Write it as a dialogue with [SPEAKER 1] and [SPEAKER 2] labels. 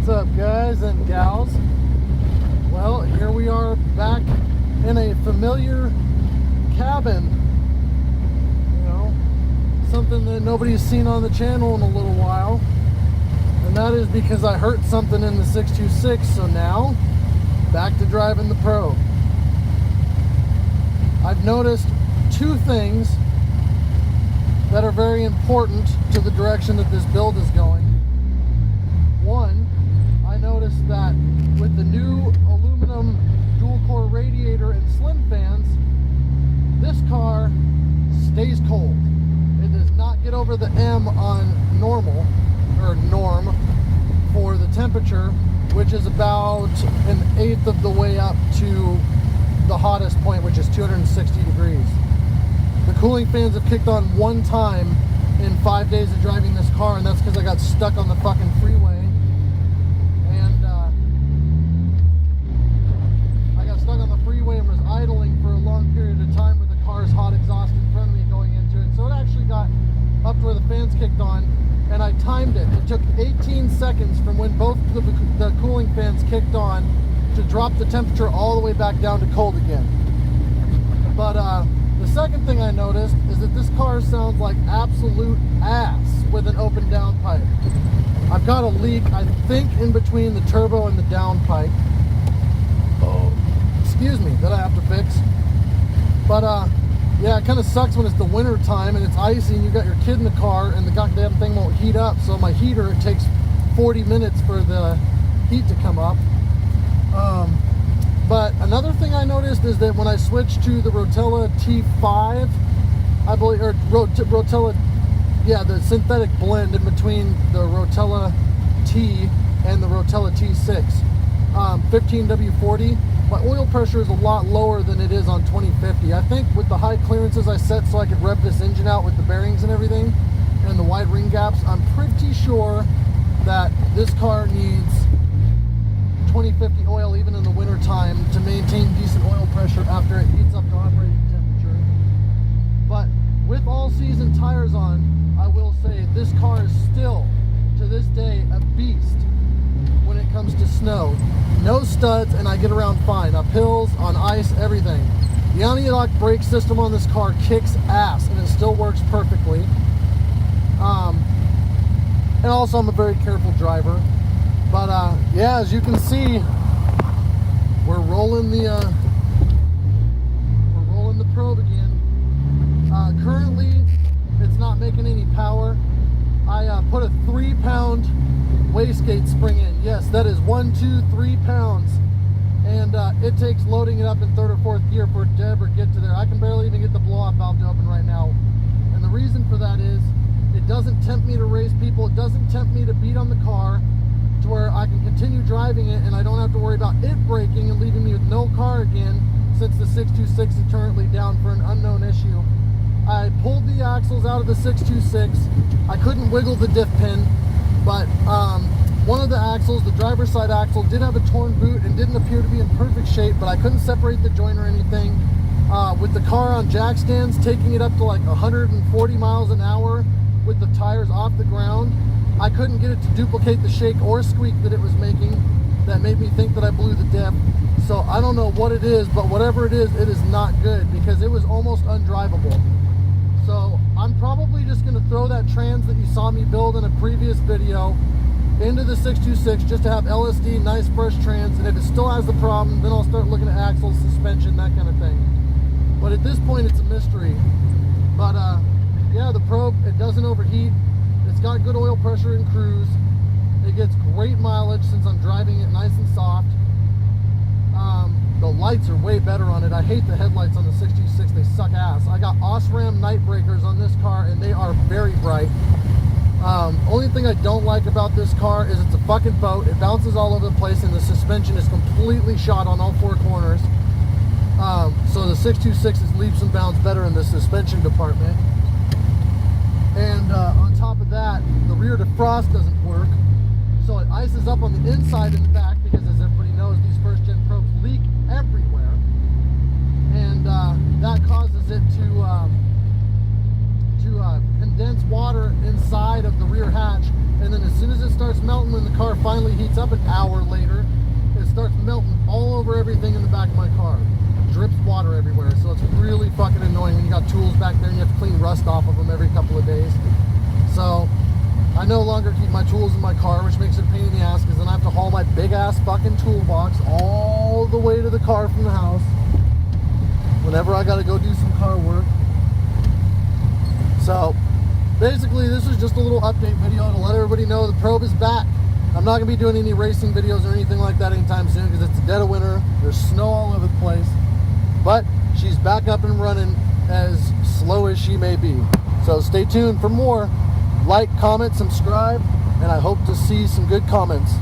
[SPEAKER 1] What's up, guys and gals? Well, here we are back in a familiar cabin. You know, something that nobody's seen on the channel in a little while. And that is because I hurt something in the 626, so now, back to driving the Probe. I've noticed two things that are very important to the direction that this build is going. One, I noticed that with the new aluminum dual core radiator and slim fans, this car stays cold. It does not get over the M on normal, or norm, for the temperature, which is about an eighth of the way up to the hottest point, which is 260 degrees. The cooling fans have kicked on one time in 5 days of driving this car, and that's because I got stuck on the fucking freeway. And was idling for a long period of time with the car's hot exhaust in front of me going into it. So it actually got up to where the fans kicked on, and I timed it. It took 18 seconds from when both the cooling fans kicked on to drop the temperature all the way back down to cold again. But the second thing I noticed is that this car sounds like absolute ass with an open downpipe. I've got a leak, I think, in between the turbo and the downpipe. Excuse me, that I have to fix. But yeah, it kind of sucks when it's the winter time and it's icy and you got your kid in the car and the goddamn thing won't heat up. So my heater, it takes 40 minutes for the heat to come up. But another thing I noticed is that when I switched to the Rotella T5, I believe, or Rotella, yeah, the synthetic blend in between the Rotella T and the Rotella T6, 15W40, my oil pressure is a lot lower than it is on 2050. I think with the high clearances I set so I could rev this engine out with the bearings and everything, and the wide ring gaps, I'm pretty sure that this car needs 2050 oil even in the winter time to maintain decent oil pressure after it heats up to operating temperature. But with all season tires on, I will say this car is still, to this day, a beast when it comes to snow. No studs, and I get around fine. Up hills, on ice, everything. The anti-lock brake system on this car kicks ass, and it still works perfectly. And also, I'm a very careful driver. But yeah, as you can see, we're rolling the Probe again. Currently, it's not making any power. I put a 3-pound wastegate spring in. Yes, that is 1, 2, 3 pounds. And it takes loading it up in third or fourth gear for it to ever get to there. I can barely even get the blow-off valve to open right now. And the reason for that is it doesn't tempt me to race people. It doesn't tempt me to beat on the car to where I can continue driving it and I don't have to worry about it breaking and leaving me with no car again, since the 626 is currently down for an unknown issue. I pulled the axles out of the 626. I couldn't wiggle the diff pin, but one of the axles, the driver's side axle, did have a torn boot and didn't appear to be in perfect shape, but I couldn't separate the joint or anything. With the car on jack stands, taking it up to like 140 miles an hour with the tires off the ground, I couldn't get it to duplicate the shake or squeak that it was making. That made me think that I blew the diff. So I don't know what it is, but whatever it is not good, because it was almost undrivable. So I'm probably just going to throw that trans that you saw me build in a previous video into the 626 just to have LSD, nice fresh trans, and if it still has the problem, then I'll start looking at axles, suspension, that kind of thing. But at this point, it's a mystery. But yeah, the Probe, it doesn't overheat. It's got good oil pressure in cruise. It gets great mileage since I'm driving it nice and soft. The lights are way better on it. I hate the headlights on the 626. They suck ass. I got Osram night breakers on this car, and they are very bright. Only thing I don't like about this car is it's a fucking boat. It bounces all over the place, and the suspension is completely shot on all four corners. So the 626 is leaps and bounds better in the suspension department. And on top of that, the rear defrost doesn't work. So it ices up on the inside and the back, because as everybody knows, these first-gen Probes leak everywhere. And that causes it to condense water inside of the rear hatch, and then as soon as it starts melting, when the car finally heats up an hour later, it starts melting all over everything in the back of my car. Drips water everywhere, so it's really fucking annoying when you got tools back there and you have to clean rust off of them every couple of days. So I no longer keep my tools in my car, which makes it a pain in the ass, because then I have to haul my big ass fucking toolbox all the way to the car from the house whenever I gotta go do some car work. So basically this is just a little update video to let everybody know the Probe is back. I'm not gonna be doing any racing videos or anything like that anytime soon, because it's the dead of winter, there's snow all over the place, but she's back up and running, as slow as she may be. So stay tuned for more. Like, comment, subscribe, and I hope to see some good comments.